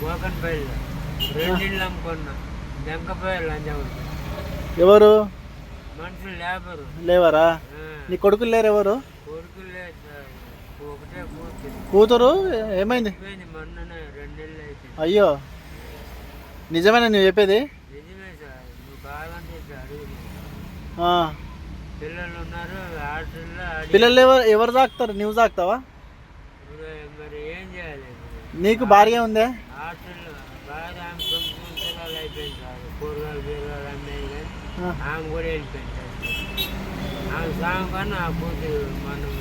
గోకన్పల్లిలో 2 ఇళ్ళు అమ్ముకున్నా. దెంకపోయారు లంజావుడు. ఎవరు మనుషులు లేవరా? నీ కొడుకులు లేరు? ఎవరు కొడుకులు లేదు సార్, ఒకటే కూతురు? ఏమైంది? మొన్ననే 2 నెలలు అయితే. అయ్యో, నిజమేనా నువ్వు చెప్పేది? నిజమే సార్, నువ్వు కావాలంటే అడుగు. పిల్లలు ఉన్నారు హాస్టల్లో. పిల్లలు ఎవరు తాకుతారు? నువ్వు తాకుతావా? మరి ఏం చేయాలి? నీకు భార్య ఉందే? హాస్టల్లో బాగా ఆమె 9 సంవత్సరాలు అయిపోయింది సార్. కూరగాయలు బీరగాయలు అమ్మేది కానీ ఆమె కూడా వెళ్ళిపోయింది సార్. ఆమె సాగు కానీ ఆ కూతురు మనం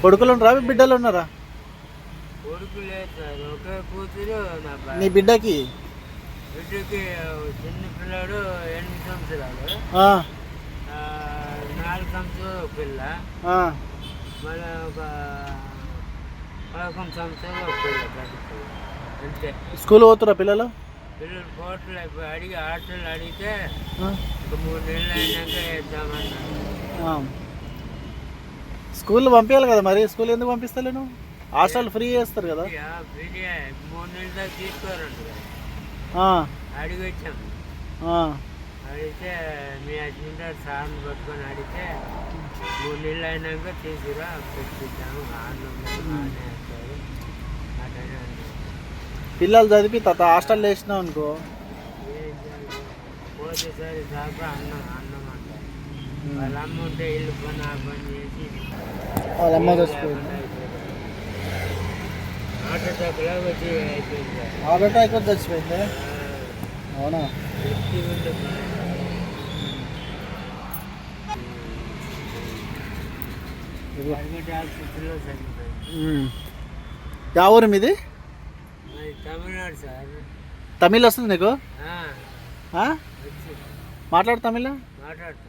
కొడుకులు ఉన్నారా? బిడ్డలు ఉన్నారా? కొడుకు లేదు సార్, ఒకే కూతురు. నీ బిడ్డకి చిన్న పిల్లాడు 8 సంవత్సరాలు, 4 సంవత్సరాలు పిల్ల, మళ్ళీ ఒక 11 సంవత్సరాలు ఒక పిల్ల. అంతే. స్కూల్ పోతురా పిల్లలు? పిల్లలు పోట్లు అయిపోయి అడిగి హాస్టల్ అడిగితే ఒక 3 నెలలు అయినాక వేద్దామన్నారు. స్కూల్ పంపించాలి కదా మరి, స్కూల్ ఎందుకు పంపిస్తలే నువ్వు? హాస్టల్ ఫ్రీ చేస్తారు కదా. ఫ్రీ 3 నెలల దాకా తీసుకోరండి. అడిగి వచ్చాం. అడిగితే మీ హస్బెండ్ సార్ని పట్టుకొని అడిగితే 3 నెలలు అయినాక తీసుకురా పెట్టిద్దాము వేస్తారు అటనే అంటారు. పిల్లలు చదివి తర్వాత హాస్టల్ వేసినావు అనుకో, పోతేసరి దాకా అన్నం అంటారు. వాళ్ళ అమ్మ ఉంటే ఇల్లు పని ఆ పని చేసి వాళ్ళ అమ్మ చచ్చిపోయింది. హార్ట్ అటాక్ లాగా వచ్చి అయిపోయింది. హార్ట్ అటాక్ వచ్చి చచ్చిపోయింది? అవునా? యా ఊరు మీది? తమిళనాడు సార్. తమిళ్ వస్తుంది నీకు? మాట్లాడు తమిళ. మాట్లాడతా.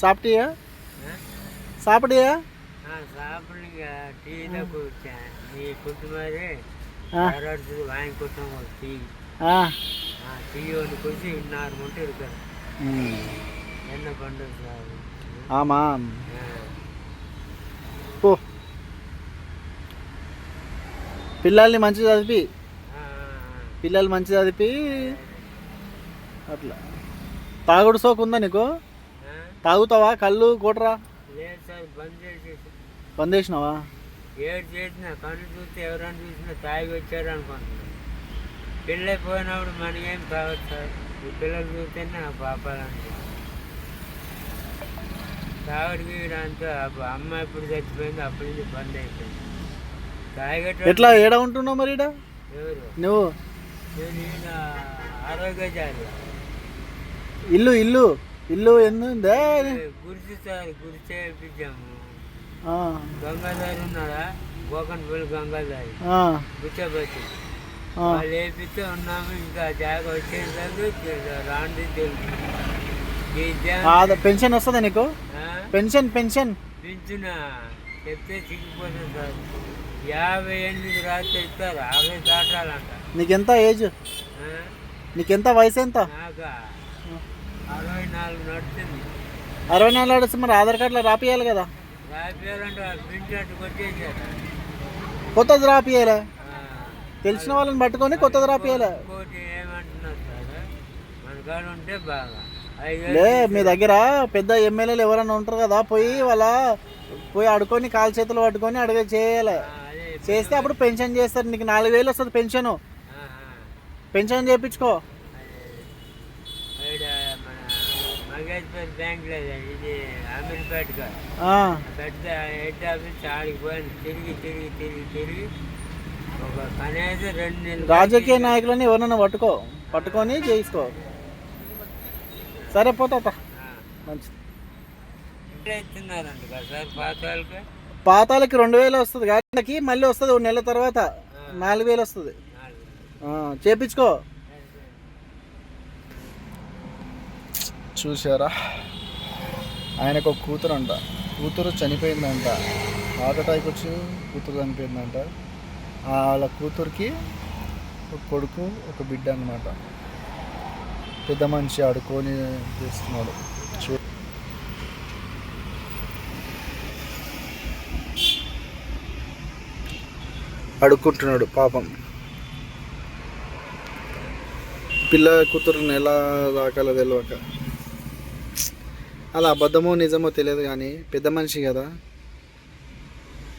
సాపిటియా? సాపిటియా? సాపిడిగా టీలో కూర్చా నీ కుటుంబారే వాయిన్ కుటుంబం టీ టీ ஒன்று குடிச்சு இன்னார் மட்டும் இருக்காரு. என்ன பண்ணுறது சார்? ஆமாம். పో, పిల్లల్ని మంచి చదివి, పిల్లలు మంచి చదివి అట్లా. తాగుడు సోకు ఉందా నీకు? తాగుతావా? కళ్ళు కొట్టరా? లేదు సార్, బంద్ చేసేసి. బంద్ చేసినావా? ఏడు చేసిన కళ్ళు చూస్తే ఎవరైనా చూసినా తాగి వచ్చారు అనుకుంటున్నాను. పెళ్ళైపోయినప్పుడు మనకేం కావచ్చు సార్, ఈ పిల్లలు చూస్తేనే ఆ పాపాలంటే తాగుడు గీయడం అంతా. అమ్మ ఎప్పుడు చచ్చిపోయింది అప్పటి నుంచి బంద్ అయిపోయింది. తాగేట ఎట్లా ఏడా ఉంటున్నావు మరి? ఎవరు? నువ్వు? నేను ఆరోగ్యజాలి. ఇల్లు ఇల్లు ఇల్లు ఎందుందా? గురిచి సార్, గురి చేయించాము. గంగాధారి ఉన్నాడా? గోకన్పల్లి గంగాధారి కూర్చోబెట్టి వాళ్ళు వేపిస్తే ఉన్నాము. ఇంకా జాగ వచ్చేసరికి రాండి పెన్షన్ వస్తుందా నీకు? పెన్షన్ పెన్షన్ పింఛనా చెప్తే చిక్కిపోతుంది సార్. 58 రాత్రి ఇస్తారు, 50 దాటాలంట. నీకెంత ఏజ్? నీకెంత వయసు ఎంత? నాకు 64 నడుస్తుంది. 64 నడుస్తుంది. మరి ఆధార్ కార్డులో రాపియాలి కదా? రాపియాలంటే ప్రింట్ అట్టు కొట్టేసారు. కొత్తది రాపియాలి. తెలిసిన వాళ్ళని పట్టుకొని కొత్తది రాపియాలి. ఏమంటున్నారు సార్, మన కాడ ఉంటే బాగా. లే, మీ దగ్గర పెద్ద ఎమ్మెల్యేలు ఎవరైనా ఉంటారు కదా, పోయి అడుకొని కాలు చేతులు పట్టుకొని చేయాలి. చేస్తే అప్పుడు పెన్షన్ చేస్తారు. నీకు 4000 వస్తుంది పెన్షన్. పెన్షన్ చేయించుకో. మగేశ్వర్ బ్యాంక్ లేదా ఇది అమీర్పేట పెద్ద హెడ్ ఆఫీస్ ఆడికి పోయింది. తిరిగి ఒక కనీసం 2 నెలలు. రాజకీయ నాయకులని ఎవరైనా పట్టుకొని చేసుకో. సరే పోతా మంచిది. ఇస్తున్నారంట కదా సార్ పాతాలకి 2000 వస్తుంది. గాడికి మళ్ళీ వస్తుంది 1 నెల తర్వాత 4000 వస్తుంది. చేపించుకో. చూసారా, ఆయనకు ఒక కూతురు అంట. కూతురు చనిపోయిందంట. హార్ట్ అటాక్ వచ్చి కూతురు చనిపోయిందంట. వాళ్ళ కూతురికి ఒక కొడుకు ఒక బిడ్డ అన్నమాట. పెద్ద మనిషి ఆడుకొని చేస్తున్నాడు. అడుక్కుంటున్నాడు పాపం. పిల్ల కూతురుని ఎలా దాకాలో తెలియక. అలా అబద్ధమో నిజమో తెలియదు కానీ పెద్ద మనిషి కదా,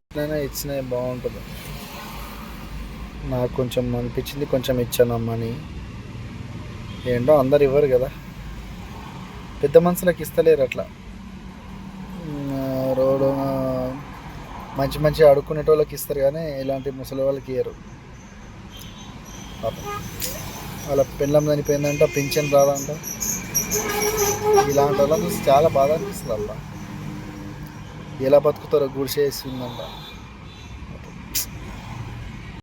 ఎట్లయినా ఇచ్చినా బాగుంటుంది. నాకు కొంచెం అనిపించింది, కొంచెం ఇచ్చాను అమ్మని. ఏంటో అందరు ఇవ్వరు కదా, పెద్ద మనుషులకు ఇస్తలేరు అట్లా. రోడ్డు మంచి మంచి అడుక్కునేటోళ్ళకి ఇస్తారు కానీ ఇలాంటి ముసలి వాళ్ళకి ఇయ్యరు. పాపం వాళ్ళ పెళ్ళం చనిపోయిందంట, పింఛన్ రాదంట. ఇలాంటి వాళ్ళని చూసి చాలా బాధ అనిపిస్తుంది. అలా ఎలా బతుకుతారో గుడిసేస్తుందంట.